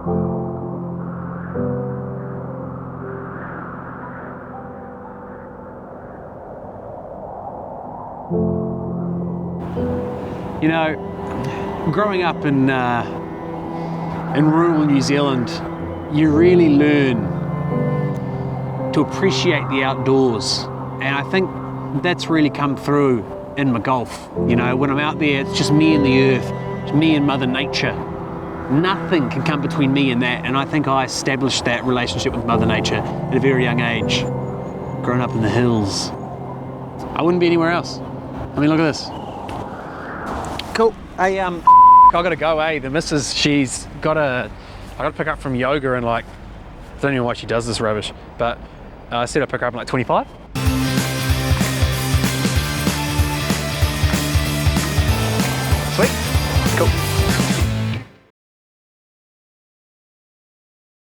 You know, growing up in rural New Zealand, you really learn to appreciate the outdoors, and I think that's really come through in my golf. You know, when I'm out there, it's just me and the earth, it's me and Mother Nature. Nothing can come between me and that, and I think I established that relationship with Mother Nature at a very young age. Growing up in the hills, I wouldn't be anywhere else. I mean, look at this. Cool. Hey, I gotta go, eh? The missus, I gotta pick up from yoga and like, I don't know why she does this rubbish, but I said I'd pick her up in like 25. Sweet. Cool.